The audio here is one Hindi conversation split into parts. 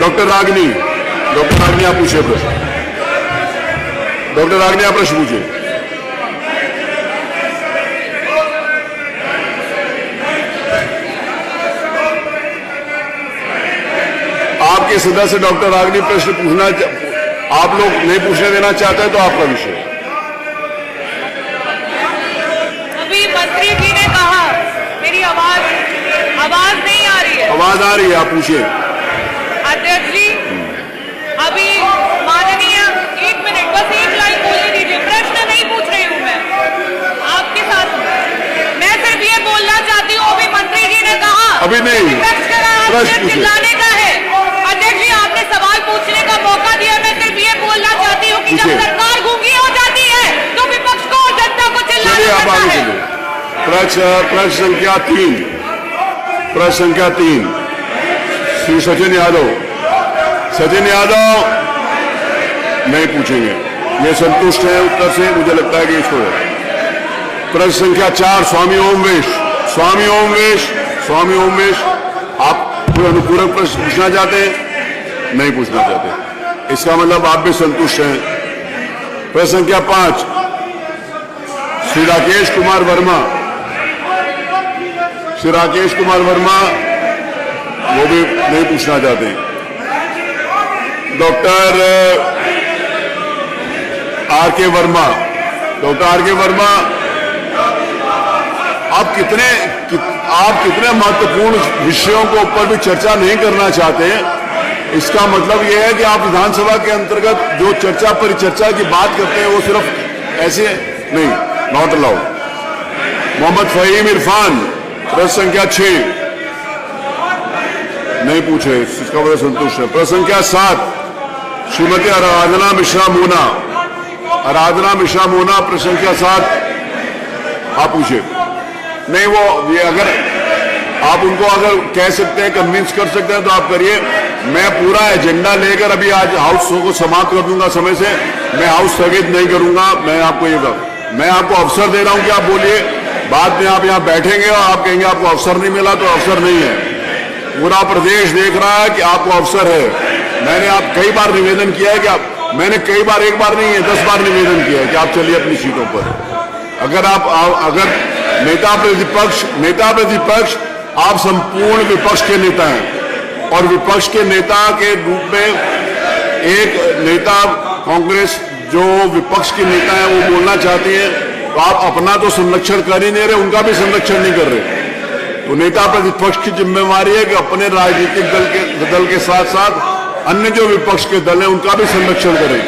डॉक्टर रागिनी आप पूछिए प्रश्न। डॉक्टर रागिनी आप प्रश्न पूछिए। आपके सदस्य डॉक्टर रागिनी प्रश्न पूछना, आप लोग नहीं पूछने देना चाहते तो आपका विषय। अभी मंत्री जी ने कहा, मेरी आवाज नहीं आ रही है। आवाज आ रही है, आप पूछिए। अध्यक्ष जी, अभी माननीय, एक मिनट, बस एक लाइन बोलने दीजिए। प्रश्न नहीं पूछ रही हूँ मैं आपके साथ, मैं सिर्फ ये बोलना चाहती हूँ, अभी मंत्री जी ने कहा अभी नहीं, प्रश्न चिल्लाने का है। अध्यक्ष जी, आपने सवाल पूछने का मौका दिया, मैं सिर्फ ये बोलना चाहती हूँ कि जब सरकार गूंगी हो जाती है तो विपक्ष को और जनता को चिल्लाना पड़ता है। प्रश्न संख्या 3 श्री सचिन यादव नहीं पूछेंगे, ये संतुष्ट है उत्तर से, मुझे लगता है कि इसको। प्रश्न संख्या 4 स्वामी ओमवेश आप कोई अनुपूरक प्रश्न पूछना चाहते हैं? नहीं पूछना चाहते, इसका मतलब आप भी संतुष्ट हैं। प्रश्न संख्या 5 श्री राकेश कुमार वर्मा वो भी नहीं पूछना चाहते। डॉक्टर आर के वर्मा आप कितने महत्वपूर्ण विषयों को ऊपर भी चर्चा नहीं करना चाहते, इसका मतलब यह है कि आप विधानसभा के अंतर्गत जो चर्चा परिचर्चा की बात करते हैं वो सिर्फ ऐसे नहीं, नॉट अलाउड। मोहम्मद फहीम इरफान प्रश्न संख्या 6 नहीं पूछे, इसका बड़ा संतुष्ट है। प्रश्न संख्या 7 श्रीमती आराधना मिश्रा मोना प्रश्न संख्या 7 आप पूछे। नहीं, वो ये अगर आप उनको अगर कह सकते हैं, कन्विंस कर सकते हैं तो आप करिए। मैं पूरा एजेंडा लेकर अभी आज हाउस को समाप्त कर दूंगा समय से, मैं हाउस स्थगित नहीं करूंगा। मैं आपको अवसर दे रहा हूं कि आप बोलिए, बाद में आप यहाँ बैठेंगे और आप कहेंगे आपको अवसर नहीं मिला, तो अवसर नहीं है। पूरा प्रदेश देख रहा है कि आपको अवसर है। मैंने आप कई बार निवेदन किया है कि मैंने कई बार, एक बार नहीं है 10 बार निवेदन किया है कि आप चलिए अपनी सीटों पर। अगर नेता प्रतिपक्ष आप संपूर्ण विपक्ष के नेता हैं, और विपक्ष के नेता के रूप में एक नेता कांग्रेस जो विपक्ष के नेता है वो बोलना चाहती है, तो आप अपना तो संरक्षण कर ही नहीं रहे, उनका भी संरक्षण नहीं कर रहे। तो नेता प्रतिपक्ष की जिम्मेवारी है कि अपने राजनीतिक दल के साथ साथ अन्य जो विपक्ष के दल हैं उनका भी संरक्षण करें।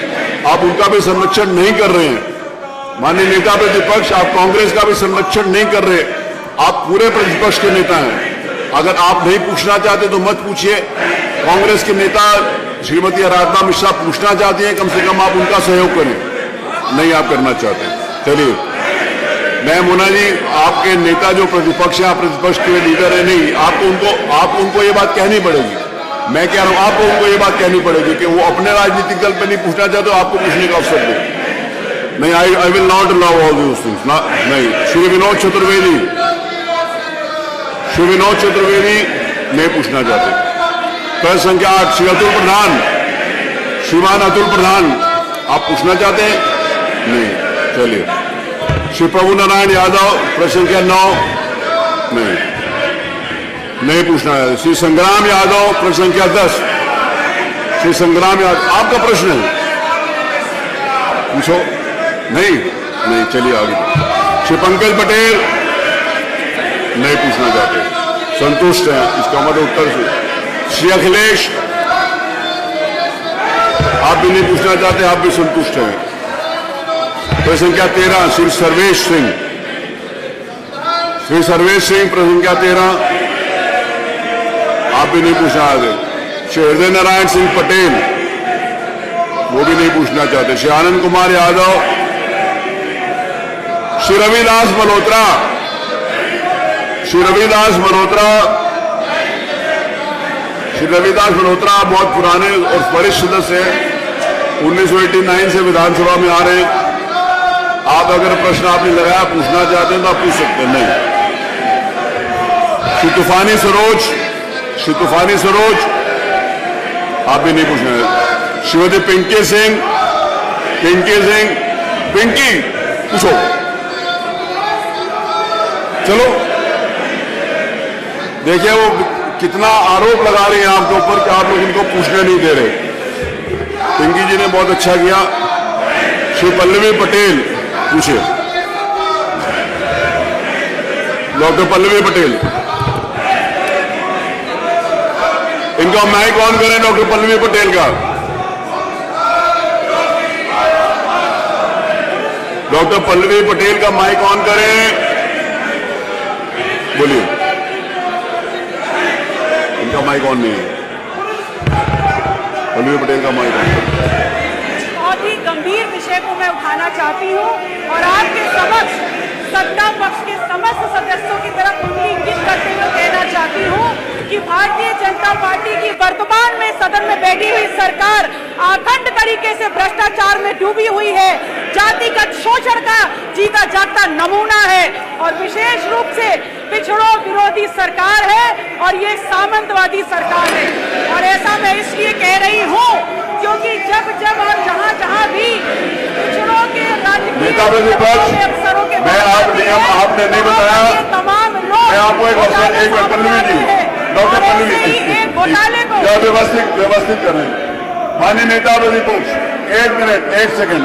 आप उनका भी संरक्षण नहीं कर रहे हैं। माननीय नेता प्रतिपक्ष, आप कांग्रेस का भी संरक्षण नहीं कर रहे, आप पूरे प्रतिपक्ष के नेता हैं। अगर आप नहीं पूछना चाहते तो मत पूछिए। कांग्रेस के नेता श्रीमती आराधना मिश्रा पूछना चाहती हैं, कम से कम आप उनका सहयोग करें। नहीं आप करना चाहते, चलिए। मैं मोना जी, आपके नेता जो प्रतिपक्ष है, आप प्रतिपक्ष के लीडर है, नहीं आपको उनको ये बात कहनी पड़ेगी। मैं कह रहा हूं आपको उनको ये बात कहनी पड़ेगी कि वो अपने राजनीतिक दल पे नहीं पूछना चाहते, आपको पूछने का अवसर दे। नहीं, I will not allow all these things. नहीं। श्री विनोद चतुर्वेदी नहीं पूछना चाहते। प्रश्न संख्या 8 श्रीमान अतुल प्रधान आप पूछना चाहते हैं? नहीं, चलिए। श्री प्रभु नारायण यादव प्रश्न संख्या 9 नहीं पूछना है। श्री संग्राम यादव प्रश्न संख्या 10 श्री संग्राम यादव आपका प्रश्न है, पूछो। नहीं, चलिए आगे। श्री पंकज पटेल नहीं पूछना चाहते, संतुष्ट हैं, इसका मतलब उत्तर से। श्री अखिलेश आप भी नहीं पूछना चाहते, आप भी संतुष्ट हैं। प्रश्न संख्या 13 श्री सर्वेश सिंह प्रश्न संख्या 13 आप भी नहीं पूछना चाहते। श्री हृदय नारायण सिंह पटेल वो भी नहीं पूछना चाहते। श्री आनंद कुमार यादव, श्री रविदास मल्होत्रा बहुत पुराने और वरिष्ठ सदस्य हैं, 1989 से विधानसभा में आ रहे हैं। आप अगर प्रश्न आपने लगाया पूछना चाहते हैं तो आप पूछ सकते हैं। नहीं। श्री तूफानी सरोज आप भी नहीं पूछना है। श्रीमती पिंकी सिंह, पिंकी पूछो, चलो। देखिए वो कितना आरोप लगा रही हैं आपके ऊपर कि आप लोग उनको पूछने नहीं दे रहे। पिंकी जी ने बहुत अच्छा किया। श्री पल्लवी पटेल पूछिए, डॉक्टर पल्लवी पटेल, इनका माइक ऑन करें। डॉक्टर पल्लवी पटेल का, डॉक्टर पल्लवी पटेल का माइक ऑन करें, बोलिए। इनका माइक ऑन नहीं है, पल्लवी पटेल का माइक ऑन करें। बहुत ही गंभीर विषय को मैं उठाना चाहती हूँ और आपके समक्ष सत्ता पक्ष के समस्त सदस्यों की तरफ उंगली इंगित करते हुए कहना चाहती हूँ कि भारतीय जनता पार्टी की वर्तमान में सदन में बैठी हुई सरकार अखंड तरीके से भ्रष्टाचार में डूबी हुई है, जातिगत शोषण का जीता जागता नमूना है और विशेष रूप से पिछड़ों विरोधी सरकार है और ये सामंतवादी सरकार है। और ऐसा मैं इसलिए कह रही हूँ क्योंकि जब जब और जहाँ जहाँ भी पिछड़ों के राजनीतिक अफसरों के आपने नहीं बताया, तमाम लोग मैं आपको एक पल्लवी जी, डॉक्टर पल्लवी घोटाले को व्यवस्थित कर रहे हैं। माननीय नेता प्रतिपक्ष, 1 मिनट 1 सेकंड,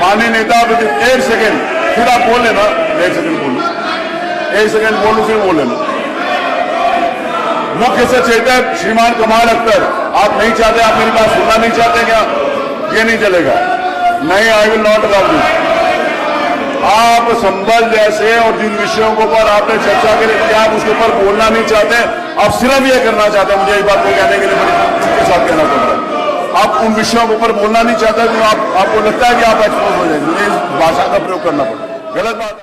माननीय नेता प्रतिपक्ष 1 सेकंड, फिर आप बोल लेना। 1 सेकंड बोलूं, 1 सेकंड बोलूं, फिर बोल लेना। मुख्य सचेतक श्रीमान कमाल अख्तर, आप नहीं चाहते, आप मेरी बात सुनना नहीं चाहते क्या? ये नहीं चलेगा। नहीं, I will not allow this. आप संबल जैसे और जिन विषयों के ऊपर आपने चर्चा करी कि आप उसके ऊपर बोलना नहीं चाहते, आप सिर्फ ये करना चाहते हैं, मुझे इस बात को कहने के लिए बड़ी चुप के साथ कहना पड़ रहा है। आप उन विषयों के ऊपर बोलना नहीं चाहते तो आपको लगता है कि आप एक्सपोज हो जाएंगे, मुझे इस भाषा का प्रयोग करना पड़ेगा। गलत बात।